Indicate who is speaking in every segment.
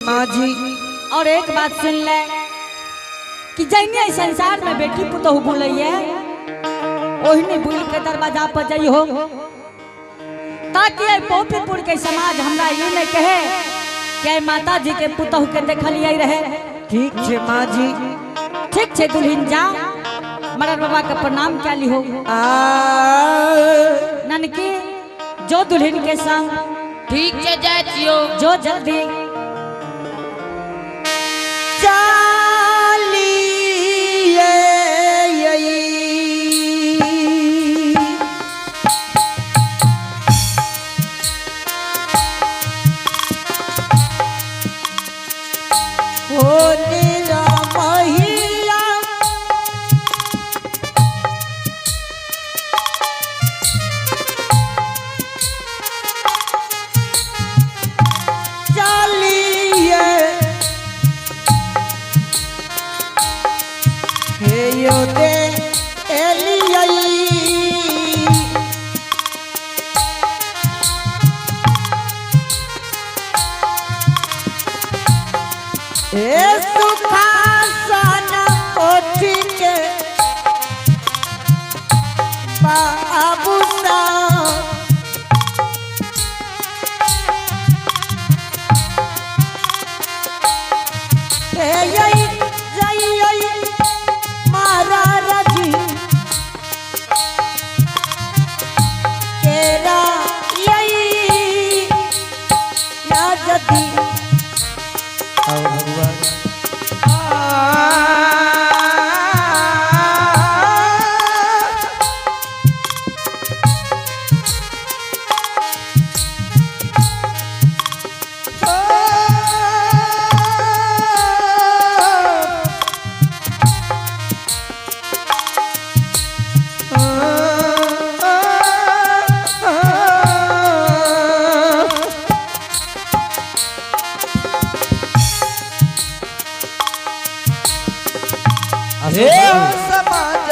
Speaker 1: माँ जी।
Speaker 2: और एक बात सुन ले कि जैने संसार में बेटी पुतहु बोलैया ओहने बोल के दरवाजा पर जाइ हो, ताकि पोपीपुर के समाज हमरा ये नहीं कहे कि माता जी के पुतहु के देखलिए रहे।
Speaker 1: ठीक है माँ जी।
Speaker 2: ठीक है दुल्हन जा, मरर बाबा का प्रणाम क्या ली हो। ननकी जो दुल्हन के संग।
Speaker 3: ठीक है जाचियो
Speaker 2: जो जल्दी
Speaker 1: समाज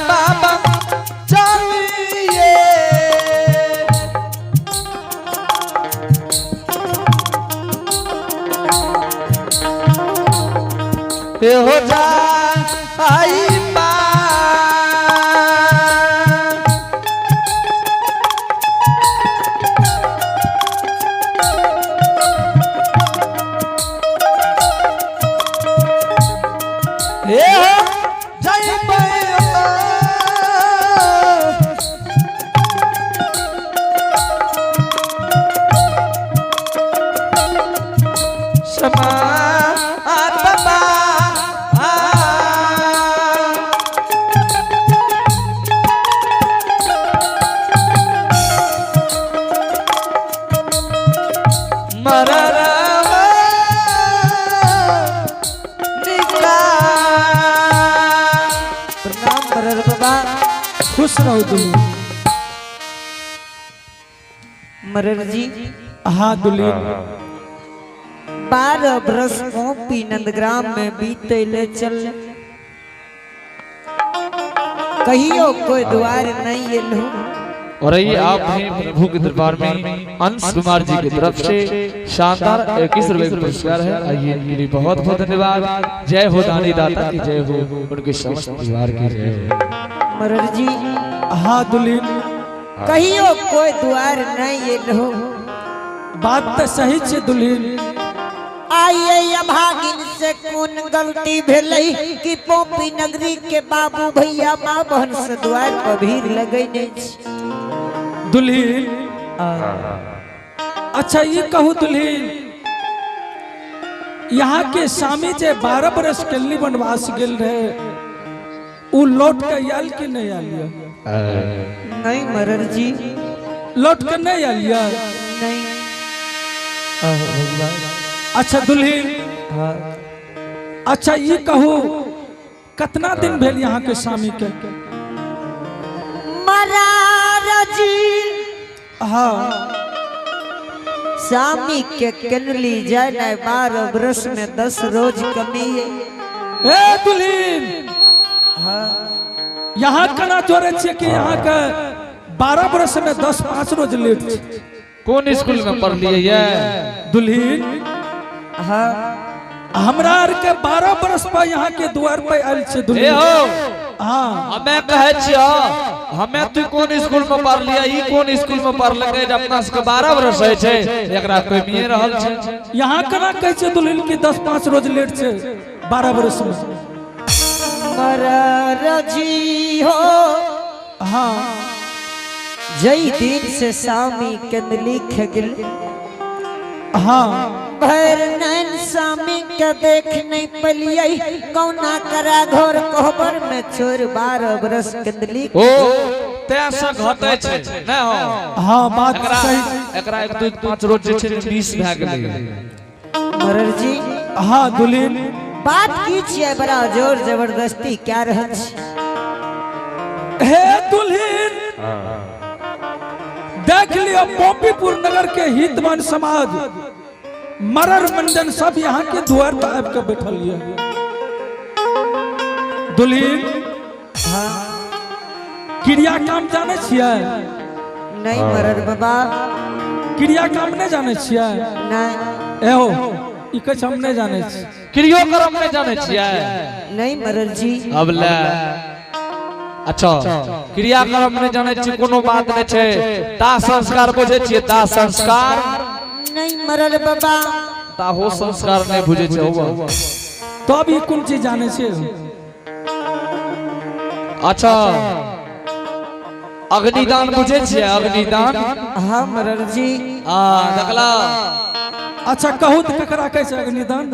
Speaker 1: बाबा चलिए हो जा आई खुश रहो तुम मरर जी।
Speaker 4: हाँ दुल्हन
Speaker 1: 12 बरस मोपी नंदग्राम में बीते ले चल, कहियो कोई द्वार नहीं ये लो।
Speaker 5: और ये आपने प्रभु के दरबार में अंश कुमार जी की तरफ से शानदार 21 रुपए का पुरस्कार है। आइए इनके लिए बहुत बहुत धन्यवाद। जय हो दानी दाता की जय हो, उनके समस्त परिवार की जय हो।
Speaker 1: मरर जी।
Speaker 4: हाँ दुल्हन
Speaker 1: कहियो कोई द्वार नहीं ये लो।
Speaker 4: बात तो सही छे दुल्हन।
Speaker 1: आइए अभागिन से कौन गलती भेलई कि पोपी नगरी के बाबू भैया माँ बहन से द्वार पर भीड़ लगई नहीं।
Speaker 4: दुल्हन अच्छा ये कहूँ दुल्हन, यहाँ के स्वामी जे 12 बरस केलनी वनवास गेल रहे, उ लौट के आयल कि नहीं आलिया?
Speaker 1: नहीं मरर जी
Speaker 4: लौट के नहीं आलिया।
Speaker 1: नहीं।
Speaker 4: अच्छा दुल्हन अच्छा ये कहूँ कितना दिन भेल यहाँ के स्वामी के?
Speaker 1: जी
Speaker 4: हाँ
Speaker 1: स्वामी के केनली जाए 12 बरस में 10 रोज कमी है।
Speaker 4: ए दुल्हन यहाँ कना जोरे छे कि यहाँ का 12 बरस में 10 5 रोज लेट छे।
Speaker 5: कौन स्कूल में पढ़ लिए ये
Speaker 4: दुल्हन?
Speaker 1: हाँ
Speaker 4: हमरा आर के 12 बरस पर यहाँ के द्वार पे आयल छे
Speaker 5: ए
Speaker 4: दुल्हन।
Speaker 5: हो
Speaker 4: हाँ
Speaker 5: हमें कहे छियो हमें तू कौन स्कूल में पढ़ लिया ई कौन स्कूल में पढ़लकै जब अपना सबके 12 वर्ष है छे एकरा प्रेमिए रहल छे
Speaker 4: यहाँ केना कहे छे दुल्हन की 10-5 रोज लेट छे 12 बरस में।
Speaker 1: मरजी हो
Speaker 4: हाँ
Speaker 1: जई दिन से सामी कंदली खगल
Speaker 4: हाँ
Speaker 1: भर नैन सामी के देख नहीं पलियई कौना करा घोर कोहबर में चोर 12 बरस कंदली
Speaker 5: ओ तैसे घटे छे नै हो
Speaker 4: हाँ बात
Speaker 5: एकरा
Speaker 4: सही।
Speaker 5: एकरा 1-2-5 रोज जे छे 20 भए गेलै
Speaker 1: मरजी
Speaker 4: हाँ दुल्हन
Speaker 1: बात की छियै बड़ा जोर जबरदस्ती क्या रहल छी।
Speaker 4: हे दुल्हन देख लियो पोपीपुर नगर के हितवान समाज मरर मंडन सब यहाँ के द्वार पर आब के बैठल ये। दुल्हन क्रिया काम जाने छियै?
Speaker 1: नहीं मरर बाबा
Speaker 4: क्रिया काम नहीं जाने छियै?
Speaker 1: नहीं
Speaker 4: एहो ई कछ हम नहीं जाने छी।
Speaker 5: क्रियो कर्म में जाने छियै?
Speaker 1: नहीं मरर जी
Speaker 5: अब ले अच्छा क्रियाक्रम में जाने छी कोनो बात नहीं छे ता संस्कार बुझे छियै ता संस्कार
Speaker 1: नहीं मरर बाबा
Speaker 5: ता हो संस्कार नहीं बुझे छै होबा
Speaker 4: तो अब ये कौन चीज जाने छे?
Speaker 5: अच्छा अग्निदान बुझे छियै अग्निदान
Speaker 1: हाँ मरर जी
Speaker 5: देखला
Speaker 4: अच्छा कहू तो ककरा कहे छै अग्निदान?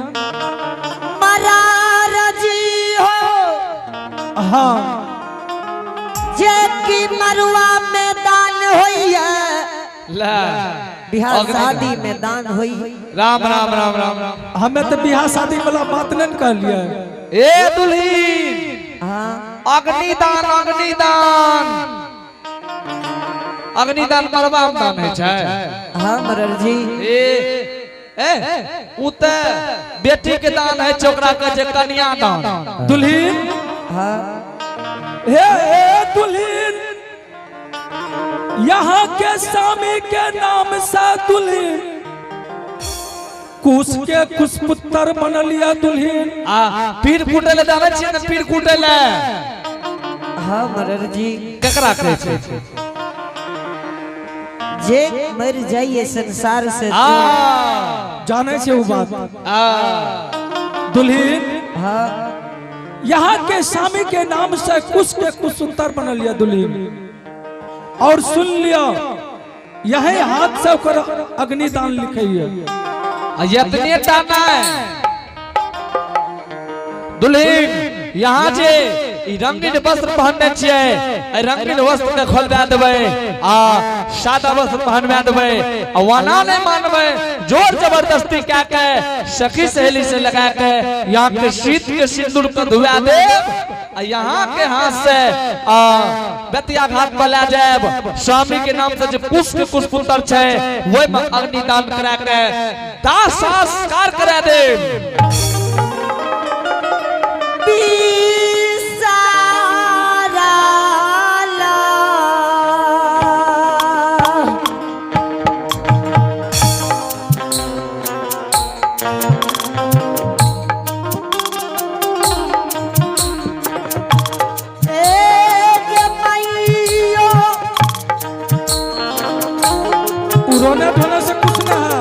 Speaker 1: मरर जी हो
Speaker 4: हाँ
Speaker 1: जे की मरुआ में दान होइया
Speaker 5: ले
Speaker 1: बिहार शादी में दान होई
Speaker 5: राम राम राम राम राम
Speaker 4: हमें तो बियाह शादी वाला बात नहीं कर लिया।
Speaker 5: ए दुल्हीन
Speaker 1: हाँ
Speaker 5: अग्निदान अग्निदान अग्निदान मरबा में दान है छै
Speaker 1: हाँ मरर जी
Speaker 5: उ त बेटी के दान है चोकरा के जे कन्या दान
Speaker 4: दुल्हीन
Speaker 1: हाँ
Speaker 4: हे दुल्हीन यहाँ के स्वामी के नाम से दुल्हीन कुश के कुशपुत्र बनलिया दुल्हीन।
Speaker 5: पीर कुटे ले जाने छियै न पीर कुटे ले
Speaker 1: हाँ मरर जी
Speaker 5: केकरा कहै छै
Speaker 1: जे मर जाइए संसार से
Speaker 4: जाने से वो बात दुल्हीन
Speaker 1: हाँ
Speaker 4: यहाँ के स्वामी के नाम से कुश के कुशपुत्र बनलिया दुल्हीन। और सुन लिया यही हाथ से ओकर अग्निदान लिखे
Speaker 5: यतने टाना है दुल्हीन यहाँ जे ई रंगीन वस्त्र पहनने छियै ए रंगीन वस्त्र के खोलबा देबै आ सादा वस्त्र पहनबा देबै आ वना नहीं मानबै जोर जबरदस्ती कए के सखी सहेली से लगा के यहाँ के शीत के सिंदूर पर धुआ दे आ यहाँ के हाथ से बेतिया घाट पर ले जाब स्वामी के नाम से जे कुश के कुशपुत्र छै ओहि में अग्निदान करा के दाह संस्कार करा दे
Speaker 4: रोने धोने से कुछ ना है।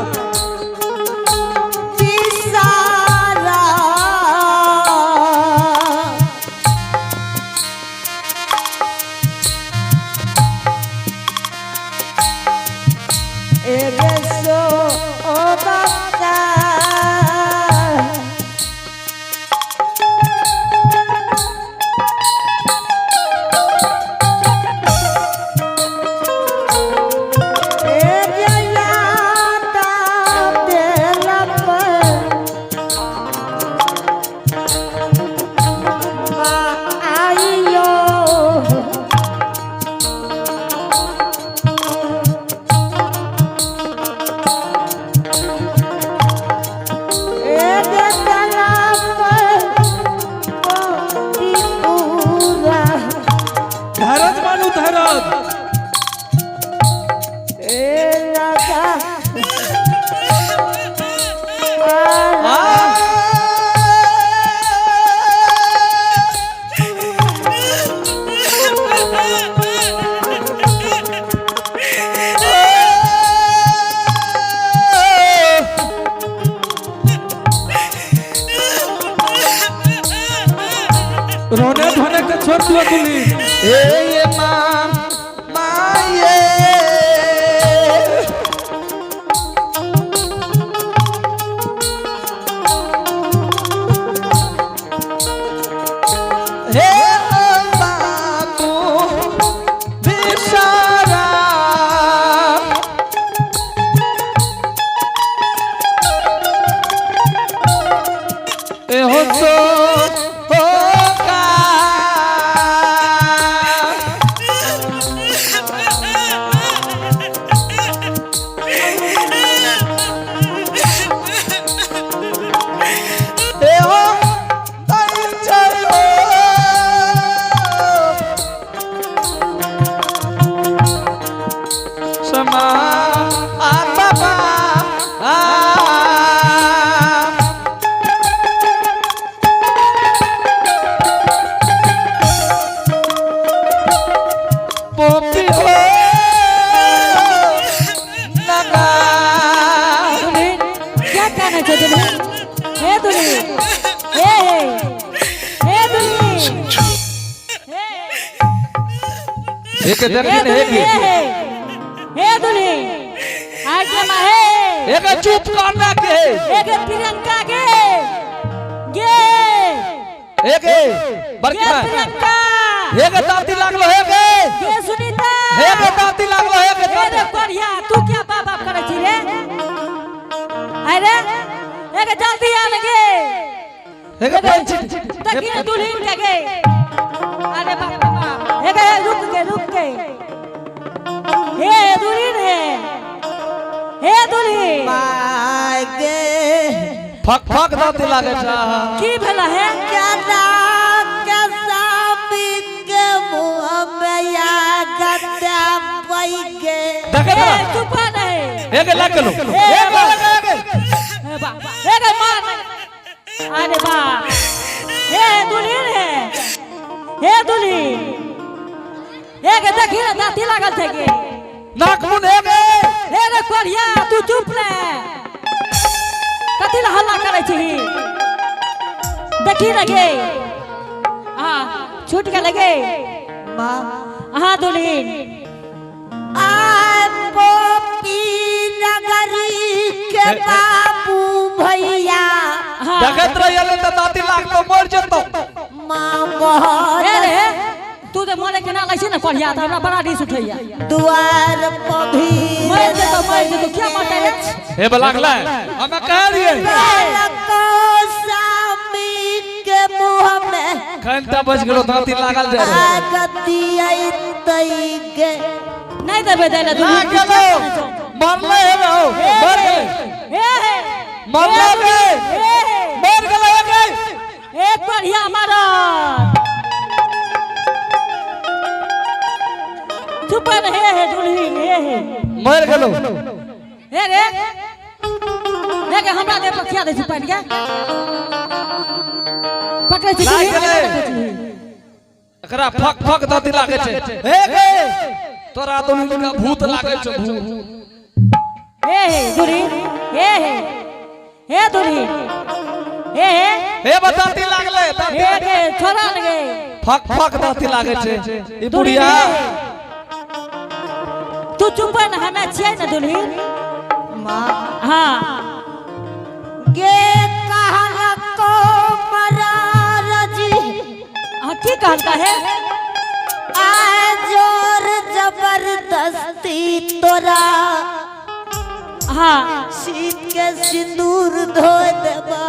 Speaker 4: छोड़ दिया दुल्हीन।
Speaker 5: ए माँ माये हे बाबू बिचारा ए हो सो होगा ए हो समा आ बाबा आ पोपी हो लगा
Speaker 2: दुल्हन क्या कहना चाहते दुल्हन? हे दुल्हन, हे दुल्हन,
Speaker 5: एक दर्जन है कि
Speaker 2: हे दुल्हन, आज लम्हा है
Speaker 5: एक चुप करना के
Speaker 2: एक प्रियंका के गे
Speaker 5: एक बरकी में
Speaker 2: प्रियंका
Speaker 5: एक दाती लागलो है के
Speaker 2: गे सुनीता
Speaker 5: एक दाती लागलो है के
Speaker 2: अरे बढ़िया तू क्या बाप बाप करे छी रे? अरे एक जल्दी आ लगे
Speaker 5: एक पंच
Speaker 2: तकिया दुल्हन के गे अरे बाप बाप एक रुक के हे दुल्हन हे दुल्हन
Speaker 1: मागे
Speaker 5: फक फक दाती लागे छा
Speaker 2: की भेला है
Speaker 1: कदा कसाबी के मुंह में या गद्दा पैगे
Speaker 5: देखे
Speaker 2: हे
Speaker 5: ना
Speaker 2: चुप नहीं
Speaker 5: एक लाग लो
Speaker 2: बा एक मार अरे बा हे दुल्हन हे दुल्हन एक देखी ना दाती लागल थे के
Speaker 5: नाक मुन एक
Speaker 2: हे रे कोरिया तू चुप रह कथी ला हल्ला करे छी देखी लगे हां छूट के लगे
Speaker 1: मां
Speaker 2: हां दुल्हन
Speaker 1: आय पोपी नगरी के बाबू भैया
Speaker 2: हां
Speaker 5: देखत रहिए त दाती लाग तो मर जतो
Speaker 1: मां बहुत
Speaker 2: हे रे तू तो मोरे के ना लैसे ना कोरिया हमरा बड़ा डिस उठैया
Speaker 1: द्वार पर भी
Speaker 2: मर जे तो क्या मारते रे
Speaker 5: हे बलागला हम कह दिए
Speaker 1: को सामी के मुंह में
Speaker 5: घंटा बज गेलो दाती लागल जा रे
Speaker 1: गद्दी आई तई गे
Speaker 2: नहीं देबे देला तू
Speaker 5: ना गेलो मरले हे रहो मर गए
Speaker 2: हे
Speaker 5: मरले मर गेलो
Speaker 2: एक बढ़िया मारो चुप रहे हे दुल्हन हे
Speaker 5: मर गेलो
Speaker 2: हे रे ले के हमरा दे पखिया दे छुपा लिया पकड़े छी
Speaker 5: लाग गेलै एकरा फक फक दाती लागे छे हे गे तोरा दोनों का भूत लागे छे भूत
Speaker 2: हे दुल्हन हे दुल्हन हे
Speaker 5: बताती लागले दाती
Speaker 2: हे के छोरा लगे
Speaker 5: फक फक दाती लागे छे ई बुढ़िया
Speaker 2: तू चुप न हमें छियै न दुल्हन
Speaker 1: मां
Speaker 2: हां
Speaker 1: गे कहला को मरारजी
Speaker 2: की कहता है
Speaker 1: आय जोर जबरदस्ती तोरा
Speaker 2: हां
Speaker 1: सीत के सिंदूर धो देबा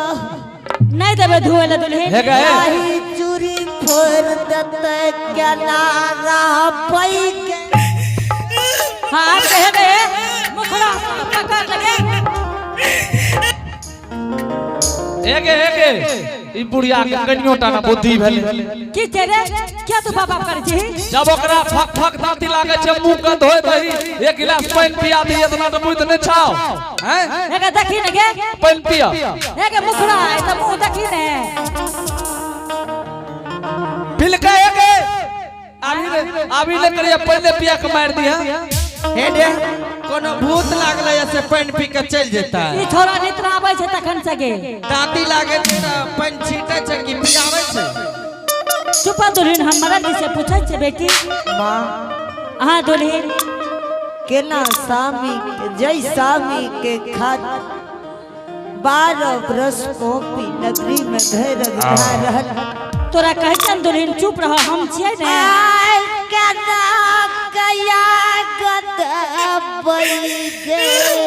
Speaker 2: नहीं देबे धुए ले दुल्हन
Speaker 5: हे गए
Speaker 1: आही चूरी फोड़ देते क्या नारा पई के
Speaker 2: हां आप कह गए मुखड़ा पकड़ लगे
Speaker 5: एके ई बुढ़िया के कनियो टाना बुद्धि भेल
Speaker 2: की तेरे क्या तू बाप बाप करे छी
Speaker 5: जब ओकरा फक फक दाती लागे छे मुंह के धोए दही एक गिलास पानी पिया दी इतना तो मुंह ने छाओ हैं
Speaker 2: एके देखी न गे
Speaker 5: पानी पिया
Speaker 2: एके मुखड़ा है त मुंह देखी ने
Speaker 5: पिल के एके अभी ले करिया पहले पिया के मार दिया
Speaker 6: हे दे कोनो भूत लागले ऐसे पानी पी के चल जेता
Speaker 2: ई छोरा नित्र आबै छै तखन से गे
Speaker 6: दाती लागे त पानी छीटे छै कि पियावे छै
Speaker 2: चुपा दुल्हन हमारा से पूछे छे बेटी।
Speaker 1: माँ
Speaker 2: हाँ दुल्हन
Speaker 1: केना स्वामी जय स्वामी के खात 12 बरस पोपी नगरी में घर रहल।
Speaker 2: तोरा कहे छन दुल्हन चुप रह, हम छियै ने।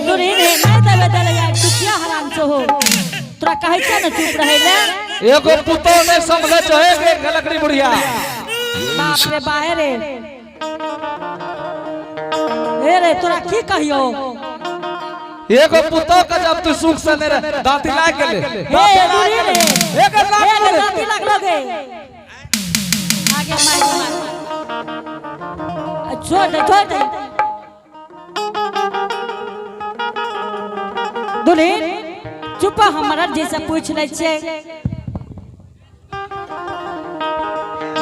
Speaker 2: दुल्हन नहीं देवे देले यार, तू क्या हराम से हो। तोरा कहे छन चुप रहे ले।
Speaker 5: एगो पुतो ने समझे चाहे के गलकड़ी बुढ़िया।
Speaker 2: बाप रे बाहे रे। ए रे तोरा की कहियो।
Speaker 5: एगो पुतो का जब तू सुख से ने दांती लाग गेले।
Speaker 2: ए दूरी रे।
Speaker 5: एक
Speaker 2: दांती लाग लगे। आगे मार। छोड़ दे। दुल्हन चुप हमारा जैसा पूछ ले छे।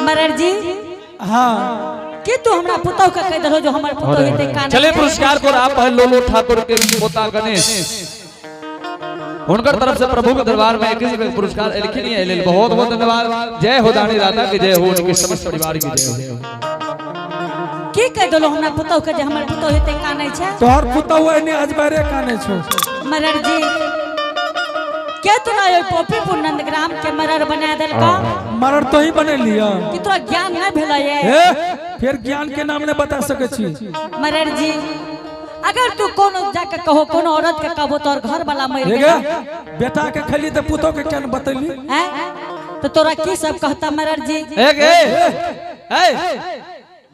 Speaker 2: मरर जी
Speaker 4: हाँ
Speaker 2: कि तू हमरा पुतौ के कह दहो जो हमर पुतौ हेते कान।
Speaker 5: चले पुरस्कार को आप लोलो ठाकुर के पोता गणेश उनकर तरफ से प्रभु के दरबार में 21 पुरस्कार लिखनी है। बहुत बहुत धन्यवाद। जय हो दानी दाता की जय हो, उनके समस्त परिवार की जय हो।
Speaker 2: की कह दलो हमरा पुतौ के जे हमर पुतौ हेते कानै छै।
Speaker 4: तोहर पुतौ एने अजबारे काने छो।
Speaker 2: मरर जी के तोरा यो पोपीपुर नंदग्राम के मरर बना देल का।
Speaker 4: मरर तो ही बने लिया
Speaker 2: कि तोरा ज्ञान नहीं भेला ये।
Speaker 4: फिर ज्ञान के नाम ने बता सके छी।
Speaker 2: मरर जी अगर तू कोनो जाके कहो कोनो औरत के कहबो तोर घर वाला मर गेल।
Speaker 4: बेटा के खली त पुतो के क्या बतैली
Speaker 2: हैं तो तोरा की सब कहता मरर जी।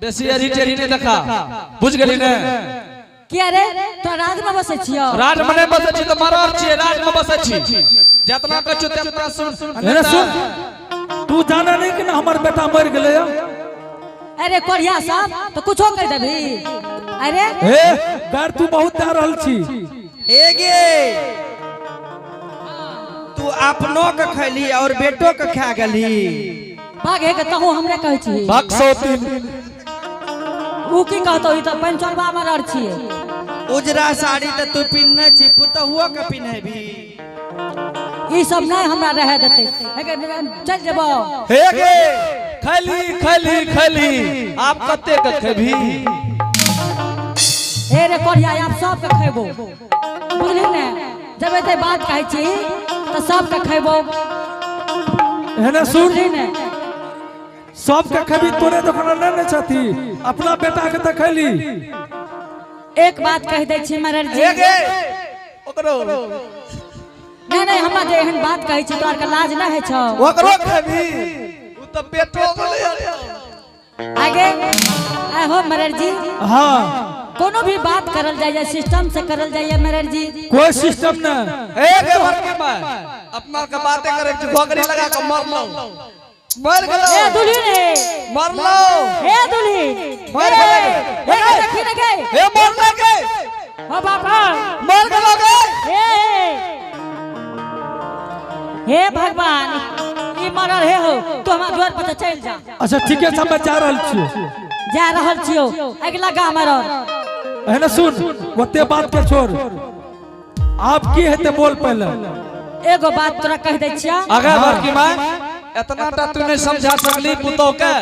Speaker 5: बेसी अरी टेरी ने देखा बुझ गेली ने।
Speaker 2: किया रे तो राज में बसे छियो।
Speaker 5: राज में नहीं बसे छी तो मरर छी, राज में बसे छी। जितना कछु तेतना सुन।
Speaker 4: अरे सुन तू जाना नहीं कि ना हमर बेटा मर गेले।
Speaker 2: अरे कोरिया साहब तो कुछो कह देबी। अरे
Speaker 4: गार तू बहुत दे रहल छी।
Speaker 6: हे गे तू अपनो के खैली और बेटो के खा गेली।
Speaker 2: भागे के तहु हमरे कहै छी।
Speaker 5: बक्सोती
Speaker 2: ऊ की कहतो ई त पंचरवा मरर छिए।
Speaker 6: उजरा साड़ी त तू पिन्ने छी, पुतहुओ के पिन्हेबी।
Speaker 2: ई सब नहीं हमरा रह देते। चल जेबो।
Speaker 5: हे गे खैली आप कते के खेबी।
Speaker 2: हे रे कोरिया आप सब के खैबो बुझली ने। जब एते बात कहै छी त सब के खैबो।
Speaker 4: है ना सुन
Speaker 2: बुझली ने
Speaker 4: सब के खबी तोरे दोकान न छथी, अपना बेटा के त खैली।
Speaker 2: एक बात कह दे छी मरर जी।
Speaker 5: ओकरो
Speaker 2: नहीं हमरा जे एहन बात कहै छी तोर के लाज न है छौ।
Speaker 5: ओकरो खेबी उ त बेटो गेले।
Speaker 2: आगे आ हो मरर जी।
Speaker 4: हाँ
Speaker 2: कोनो भी बात करल जाय सिस्टम से करल जाय मरर जी।
Speaker 4: कोई सिस्टम न।
Speaker 5: एक भर के मैं अपना के बातें करे छी घोगरी लगा के मर लो। मर गेलो।
Speaker 2: ए दुल्हन हे
Speaker 5: मर लो।
Speaker 2: हे दुल्हन
Speaker 5: मर गेलो।
Speaker 2: हे देखी न गए।
Speaker 5: हे मर लगे।
Speaker 2: हो बाबा
Speaker 5: मर गेलो गे।
Speaker 2: हे भगवान ई मरल हे हो तो हमरा द्वार पर चल जा।
Speaker 4: अच्छा ठीक है सब जा रहल छी।
Speaker 2: जा रहल छियो अगला गांव मरल।
Speaker 4: है ना सुन ओते बात के छोड़। आप की हेते बोल पहले।
Speaker 2: एगो बात तोरा कह दे छिया।
Speaker 5: आगे बार की मां इतना टा तू नहीं समझा सकली पुतो के।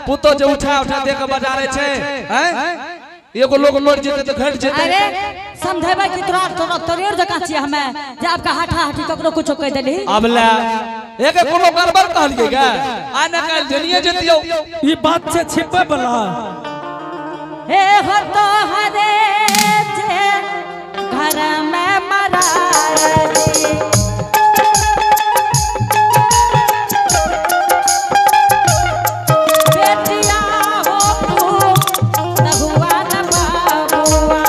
Speaker 5: पुतो जो उठा दे के बजारे छे हैं। एगो लोग मर जेते तो घट जेते।
Speaker 2: अरे समझेबे कि तोरा तोरेर जका छियै हमें जे आपका हाथा हाथी ककरो कुछो कह देली।
Speaker 5: अब ला एक कोनो गड़बड़ कहलिए गे आ न काल जनिए जतियो।
Speaker 4: ई बात से छिपे वाला
Speaker 2: हे हो तो हरे जे घर में मरारी। बेटिया हो तू नहुआ न बाबुआ।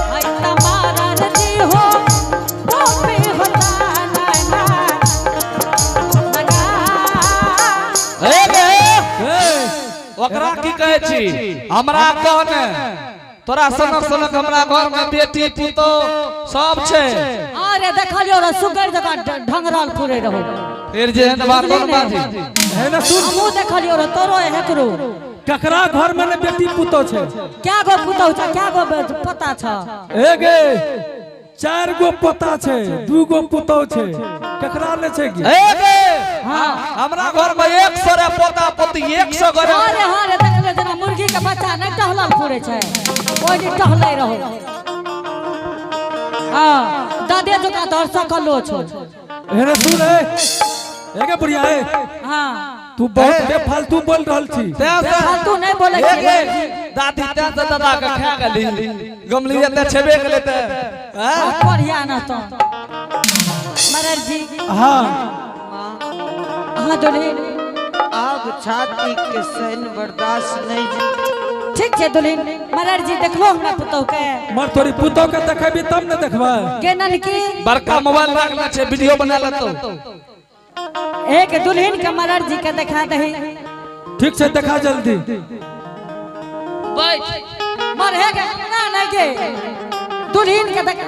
Speaker 2: हाय तमारा जी हो गोपी होता ना
Speaker 5: ओकरा की कहे छी हमरा कहने तोरा सनक सनक हमरा घर में बेटी पुतो सब छे।
Speaker 2: अरे देखलियो रे सुगर जका ढंगरल फुरे रहो।
Speaker 5: फिर जे है बात कोन बात
Speaker 4: है ना सुन।
Speaker 2: हमहू देखलियो रे तोरो हेकरो
Speaker 4: ककरा घर में ने बेटी पुतो छे।
Speaker 2: क्या गो पुतो छ क्या गो पता छ।
Speaker 4: ए गे 4 गो पोता छे 2 गो पुतौ छे केकरा ले छे की
Speaker 5: हां हमरा घर में 100 रे पोता पोती 100 घर
Speaker 2: अरे हां रे देख ले जना मुर्गी के बच्चा नहीं टहलल पूरे छै ओइ जे टहलै रहो हां दादे जका दर्शक लो छो
Speaker 4: हेरे सुन ए एके बुढ़िया है
Speaker 2: हां
Speaker 4: तू बहुत बेफालतू बोल रहल छी
Speaker 2: फालतू नहीं बोले छी
Speaker 5: दादी ते दादा के खा गेली गमली ते छेबे गेले ते हां
Speaker 2: बढ़िया ना तो मरर जी
Speaker 4: हां
Speaker 2: हां दुल्हन
Speaker 1: आग छाती के सहन बर्दाश्त नहीं।
Speaker 2: ठीक छे दुल्हन मरर जी देखलो हमरा पुतौ के
Speaker 4: मर तोरी पुतौ के देखबी तब न देखबा
Speaker 2: केनन की
Speaker 5: बड़का मोबाइल रखले छे वीडियो बना लेतो
Speaker 2: एक दुल्हन के मरर जी के दिखा दही
Speaker 4: ठीक से देखा जल्दी
Speaker 3: बैठ
Speaker 2: मर है के ना नहीं के दुल्हन के देख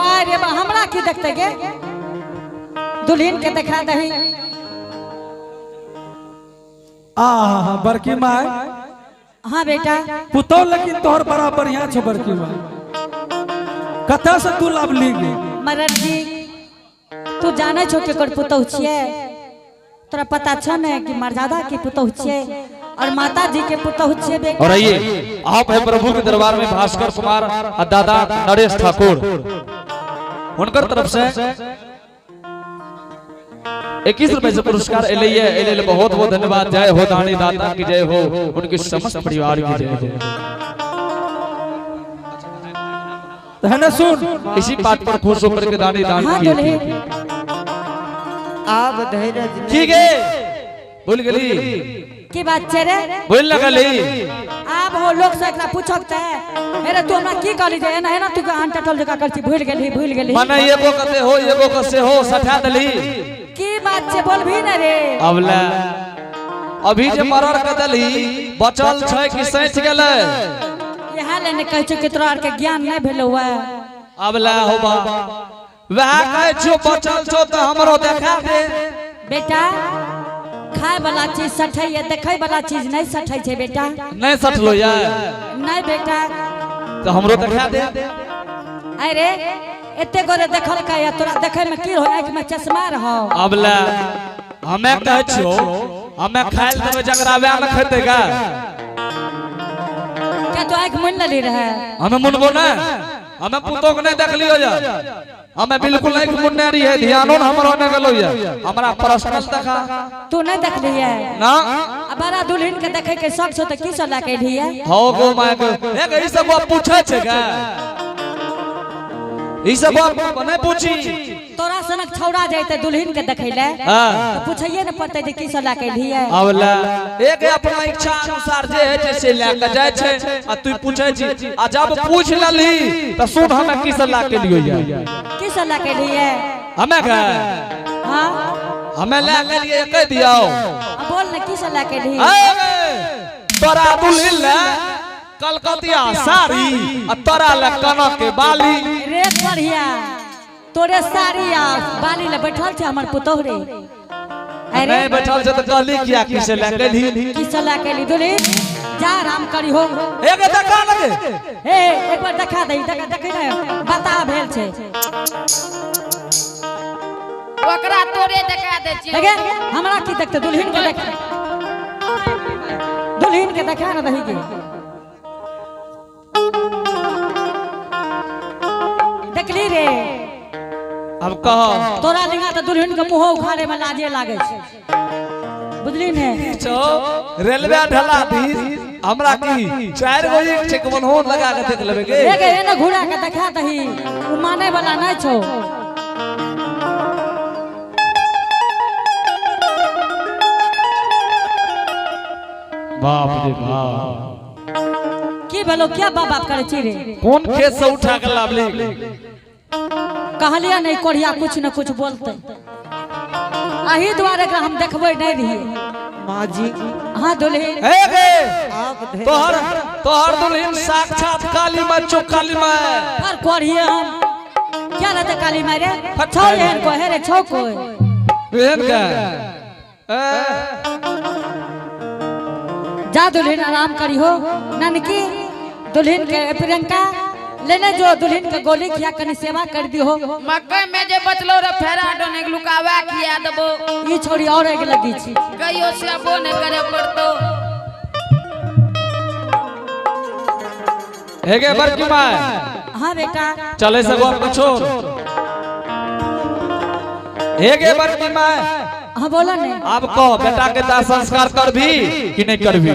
Speaker 2: अरे बा हमरा की देखते के दुल्हन के दिखा दही
Speaker 4: आ बड़की माय
Speaker 2: हां बेटा
Speaker 4: पुतौ लेकिन तोहर बड़ा बढ़िया छ बड़की माय कथा से तू लाभ लीगी
Speaker 2: मरर जी तू जाने छो के कर पुतौ छिए तोरा पता छ ने कि मर्यादा के पुतौ छिए और माता जी के पुतौ छिए बेटा।
Speaker 5: और आइए आप है प्रभु के दरबार में भास्कर कुमार और दादा नरेश ठाकुर उनकर तरफ से 21 रुपए से पुरस्कार एले बहुत बहुत धन्यवाद। जय हो दानी दाता की जय हो, उनके समस्त परिवार की जय हो।
Speaker 4: है ना सुन
Speaker 5: इसी बात पर खुश होकर के दानी दान किए।
Speaker 1: आप धैर्य
Speaker 5: ठीक है बोल गली
Speaker 2: की बात छे रे
Speaker 5: बोल लगली
Speaker 2: आप हो लोग से एकरा पूछत है अरे तू हमरा की कहली जे एना तू के आन टटल जका करती भूल गेली
Speaker 5: माने एगो कते हो एगो कसे हो सठा दली
Speaker 2: की बात छे बोलभी न रे
Speaker 5: अबला अभी जे मरर के दली बचल छै कि सैच गेलै
Speaker 2: यहां लेने कहै छ कि तोरा आर के ज्ञान नहीं भेलो हुआ
Speaker 5: अबला होबा वह कहै छो बचल छो त हमरो देखा दे
Speaker 2: बेटा खाए वाला चीज सठै है देखै वाला चीज नहीं सठै छे बेटा
Speaker 5: नहीं सठलो या
Speaker 2: नहीं बेटा
Speaker 5: तो हमरो देखा दे
Speaker 2: अरे एते गोरे देखल का या तोरा देखै में की हो आंख में चश्मा रहो
Speaker 5: अबला हमें कहै छो हमें खाइल देबे जकरा वे न खेते का
Speaker 2: क्या तो आंख मुन लली रहे
Speaker 5: हमें मुनबो ना हमें पुतो के नहीं देख लियो जा हमें बिल्कुल नहीं मुन्ने रही है ध्यानो न हमरो ने गलो या हमरा पर्सनल देखा
Speaker 2: तू नहीं देख लिया
Speaker 5: ना
Speaker 2: अब बड़ा दुल्हन के देखे के शौक छ त की सला के लिया
Speaker 5: हो गो माय गो एक ई सब पूछै छै का ई सब नहीं पूछी
Speaker 2: तोरा सनक छौड़ा जाते दुल्हन के देखे ले
Speaker 5: हां
Speaker 2: तो पूछिए न पड़ते जे की सला के लिया
Speaker 5: अबला एक अपना इच्छा अनुसार जे है जैसे लेके जाय छै आ तू पूछै छी आ जब पूछ लली त सुन हमें की सलाह के लियो या
Speaker 2: की सला के लिया
Speaker 5: हमें का
Speaker 2: हां
Speaker 5: हमें ले के लिए कह दियो
Speaker 2: अब बोल न की सला के लिया
Speaker 5: तोरा दुल्हन ले कलकतिया साड़ी आ तोरा ले कनक के बाली
Speaker 2: रे बढ़िया तोरे साड़ी आ बाली ले बैठल छे हमर पुतोह रे अरे
Speaker 5: नहीं बैठल छ त कहली किया कि से ले गेली
Speaker 2: की सला के ली दुल्हन जा आराम करी हो
Speaker 5: एक देखा लगे
Speaker 2: ए एक बार देखा दई देखै न बता भेल छे
Speaker 3: ओकरा तोरे देखा दे छी
Speaker 2: देखे हमरा की देखते दुल्हन के देख दुल्हन के देखा न दही के देखली रे
Speaker 5: अब कह
Speaker 2: तोरा लिंगा त दुल्हन के मुंह उखाड़े में लाजे लागे छे बुझली ने
Speaker 5: छो रेलवे ढला दी हमरा की 4 बजे चेक बन हो लगा के देख लेबे के
Speaker 2: देख एने घुरा के देखा दही उ माने वाला नहीं छो
Speaker 5: बाप रे बाप
Speaker 2: की भेलो क्या बाप बाप करे छी रे
Speaker 5: कौन खेत से उठा के लावली
Speaker 2: कहलिया नहीं कोढ़िया कुछ न कुछ बोलते अही द्वारे का हम देखबे नहीं रहिए
Speaker 1: माँ जी
Speaker 2: हां दुल्हन
Speaker 5: ए गे
Speaker 1: आप धैर्य
Speaker 5: तोहर दुल्हन साक्षात काली मां काली मां
Speaker 2: पर कोढ़िए हम क्या रहते काली मारे छौ एहन को है रे छौ को
Speaker 5: एहन का
Speaker 2: जा दुल्हन आराम करी हो ननकी दुल्हन के प्रियंका लेने जो दुल्हन के गोली खिया कनी सेवा कर दी हो
Speaker 3: मकई में जे बचलो रे फेरा डोने लुकावा खिया देबो
Speaker 2: ई छोड़ी और एक लगी छी
Speaker 3: कहियो से अबो ने करे पड़तो
Speaker 5: हेगे बड़की माय
Speaker 2: हां बेटा
Speaker 5: चले से गप छोड़ हेगे बड़की माय
Speaker 2: हां बोला नहीं
Speaker 5: अब कहो बेटा के दाह संस्कार कर भी कि नहीं कर भी